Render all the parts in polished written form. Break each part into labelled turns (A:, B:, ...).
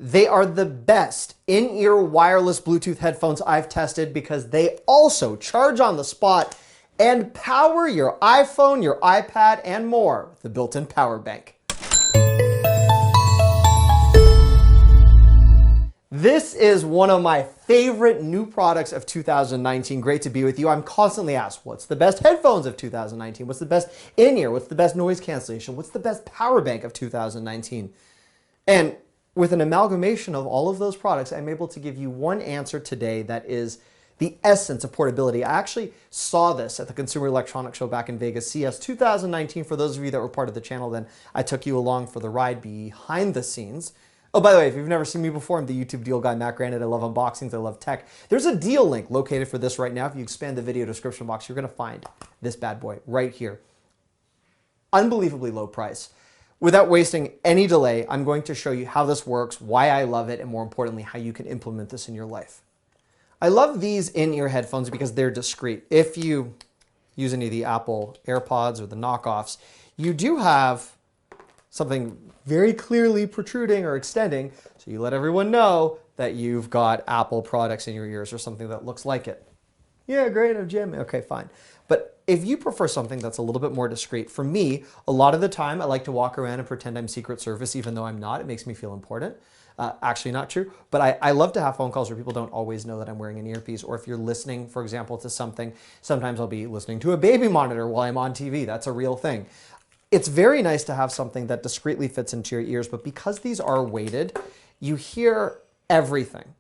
A: They are the best in-ear wireless Bluetooth headphones I've tested because they also charge on the spot and power your iPhone, your iPad, and more with the built-in power bank. This is one of my favorite new products of 2019. Great to be with you. I'm constantly asked, what's the best headphones of 2019? What's the best in-ear? What's the best noise cancellation? What's the best power bank of 2019? And with an amalgamation of all of those products, I'm able to give you one answer today that is the essence of portability. I actually saw this at the Consumer Electronics Show back in Vegas, CES 2019. For those of you that were part of the channel then, I took you along for the ride behind the scenes. Oh, by the way, if you've never seen me before, I'm the YouTube deal guy, Matt Granite. I love unboxings, I love tech. There's a deal link located for this right now. If you expand the video description box, you're gonna find this bad boy right here. Unbelievably low price. Without wasting any delay, I'm going to show you how this works, why I love it, and more importantly, how you can implement this in your life. I love these in-ear headphones because they're discreet. If you use any of the Apple Airpods or the knockoffs, you do have something very clearly protruding or extending, so you let everyone know that you've got Apple products in your ears or something that looks like it. Yeah, great, I'm Jim. Okay, fine. But if you prefer something that's a little bit more discreet, for me, a lot of the time I like to walk around and pretend I'm Secret Service even though I'm not. It makes me feel important. Actually not true, but I love to have phone calls where people don't always know that I'm wearing an earpiece, or if you're listening, for example, to something, sometimes I'll be listening to a baby monitor while I'm on TV. That's a real thing. It's very nice to have something that discreetly fits into your ears, but because these are weighted, you hear everything.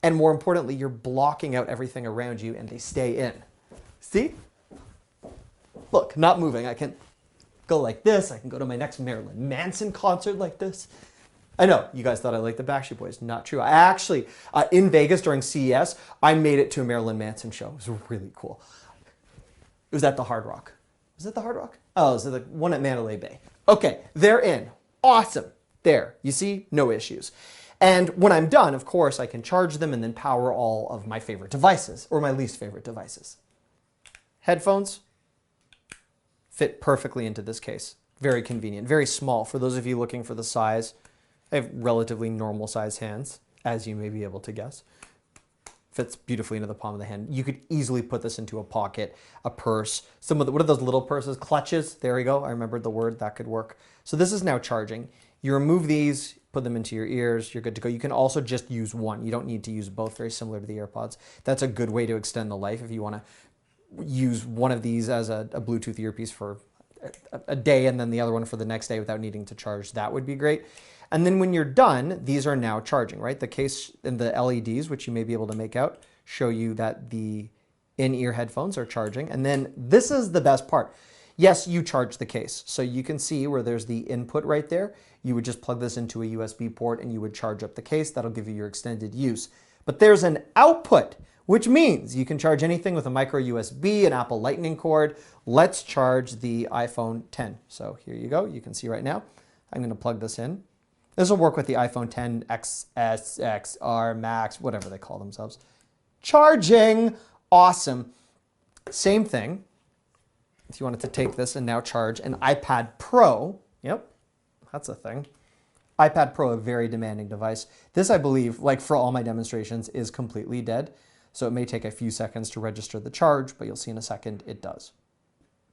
A: And more importantly, you're blocking out everything around you and they stay in. See? Look, not moving. I can go like this. I can go to my next Marilyn Manson concert like this. I know, you guys thought I liked the Backstreet Boys. Not true. I actually, in Vegas during CES, I made it to a Marilyn Manson show. It was really cool. It was at the Hard Rock. Was it the Hard Rock? Oh, it was the one at Mandalay Bay. Okay, they're in. Awesome. There, you see, no issues. And when I'm done, of course, I can charge them and then power all of my favorite devices, or my least favorite devices. Headphones fit perfectly into this case. Very convenient, very small. For those of you looking for the size, I have relatively normal size hands, as you may be able to guess. Fits beautifully into the palm of the hand. You could easily put this into a pocket, a purse, some of the, what are those little purses? Clutches, there we go. I remembered the word, that could work. So this is now charging. You remove these, put them into your ears, you're good to go. You can also just use one. You don't need to use both, very similar to the AirPods. That's a good way to extend the life if you wanna use one of these as a Bluetooth earpiece for a day and then the other one for the next day without needing to charge. That would be great. And then when you're done, these are now charging, right? The case and the LEDs, which you may be able to make out, show you that the in-ear headphones are charging. And then this is the best part. Yes, you charge the case. So you can see where there's the input right there. You would just plug this into a USB port and you would charge up the case. That'll give you your extended use. But there's an output, which means you can charge anything with a micro USB, an Apple Lightning cord. Let's charge the iPhone 10. So here you go. You can see right now. I'm going to plug this in. This will work with the iPhone 10 XS, XR, Max, whatever they call themselves. Charging, awesome. Same thing. If you wanted to take this and now charge an iPad Pro, yep, that's a thing. iPad Pro, a very demanding device. This, I believe, like for all my demonstrations, is completely dead. So it may take a few seconds to register the charge, but you'll see in a second it does.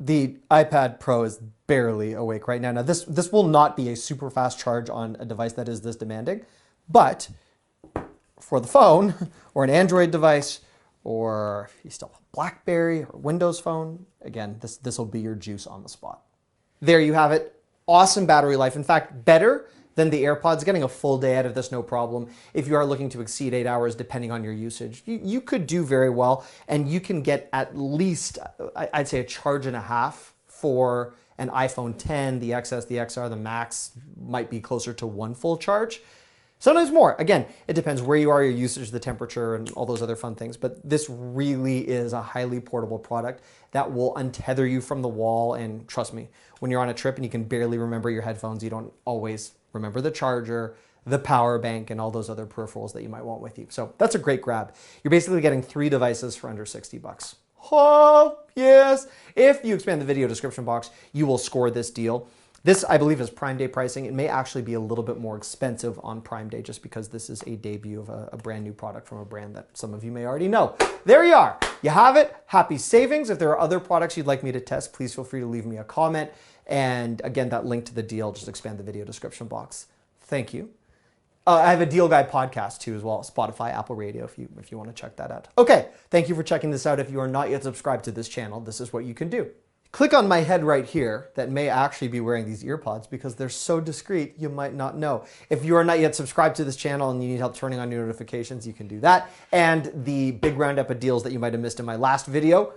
A: The iPad Pro is barely awake right now. Now this will not be a super fast charge on a device that is this demanding, but for the phone or an Android device, or if you still have a BlackBerry or Windows phone, again, this will be your juice on the spot. There you have it. Awesome battery life. In fact, better than the AirPods, getting a full day out of this, no problem. If you are looking to exceed 8 hours, depending on your usage, you could do very well, and you can get at least, I'd say, a charge and a half for an iPhone 10, the XS, the XR, the Max might be closer to one full charge. Sometimes more. Again, it depends where you are, your usage, the temperature, and all those other fun things. But this really is a highly portable product that will untether you from the wall. And trust me, when you're on a trip and you can barely remember your headphones, you don't always remember the charger, the power bank, and all those other peripherals that you might want with you. So that's a great grab. You're basically getting 3 devices for under 60 bucks. Oh, yes. If you expand the video description box, you will score this deal. This, I believe, is Prime Day pricing. It may actually be a little bit more expensive on Prime Day just because this is a debut of a brand new product from a brand that some of you may already know. There you are. You have it. Happy savings. If there are other products you'd like me to test, please feel free to leave me a comment. And again, that link to the deal, just expand the video description box. Thank you. I have a Deal Guy podcast too as well, Spotify, Apple Radio, if you want to check that out. Okay, thank you for checking this out. If you are not yet subscribed to this channel, this is what you can do. Click on my head right here that may actually be wearing these earpods because they're so discreet you might not know. If you are not yet subscribed to this channel and you need help turning on your notifications, you can do that. And the big roundup of deals that you might have missed in my last video,